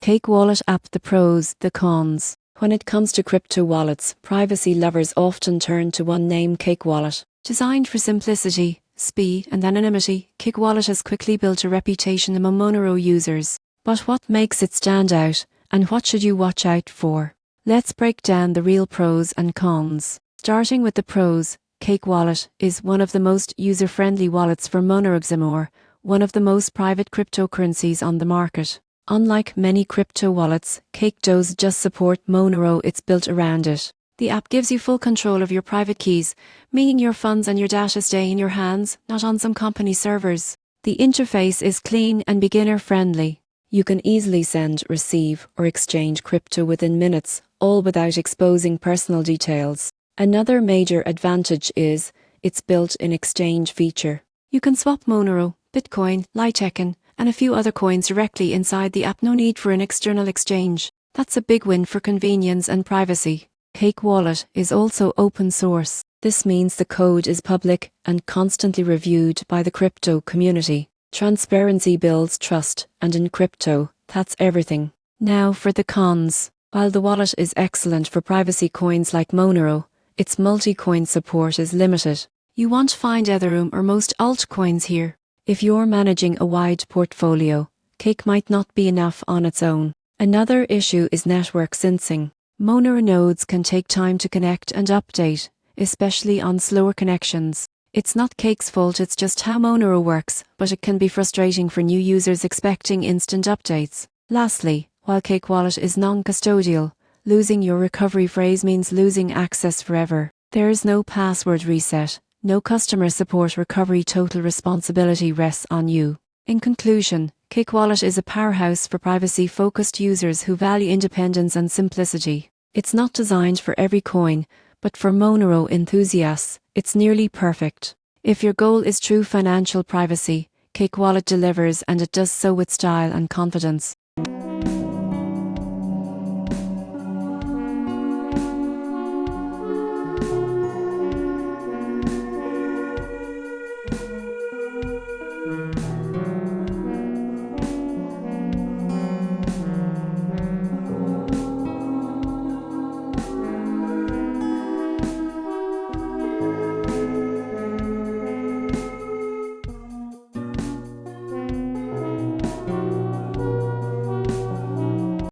Cake Wallet app: the pros, the cons. When it comes to crypto wallets, privacy lovers often turn to one name: Cake Wallet. Designed for simplicity, speed and anonymity, Cake Wallet has quickly built a reputation among Monero users. But what makes it stand out, and what should you watch out for? Let's break down the real pros and cons. Starting with the pros, Cake Wallet is one of the most user-friendly wallets for Monero, one of the most private cryptocurrencies on the market. Unlike many crypto wallets, Cake does just support Monero, it's built around it. The app gives you full control of your private keys, meaning your funds and your data stay in your hands, not on some company servers. The interface is clean and beginner-friendly. You can easily send, receive, or exchange crypto within minutes, all without exposing personal details. Another major advantage is its built-in exchange feature. You can swap Monero, Bitcoin, Litecoin, and a few other coins directly inside the app. No need for an external exchange. That's a big win for convenience and privacy. Cake Wallet is also open source. This means the code is public and constantly reviewed by the crypto community. Transparency builds trust, and in crypto, that's everything. Now for the cons. While the wallet is excellent for privacy coins like Monero, its multi-coin support is limited. You won't find Ethereum or most altcoins here. If you're managing a wide portfolio, Cake might not be enough on its own. Another issue is network syncing. Monero nodes can take time to connect and update, especially on slower connections. It's not Cake's fault, it's just how Monero works, but it can be frustrating for new users expecting instant updates. Lastly, while Cake Wallet is non-custodial, losing your recovery phrase means losing access forever. There is no password reset, no customer support. Recovery total responsibility rests on you. In conclusion, Cake Wallet is a powerhouse for privacy-focused users who value independence and simplicity. It's not designed for every coin, but for Monero enthusiasts, it's nearly perfect. If your goal is true financial privacy, Cake Wallet delivers, and it does so with style and confidence.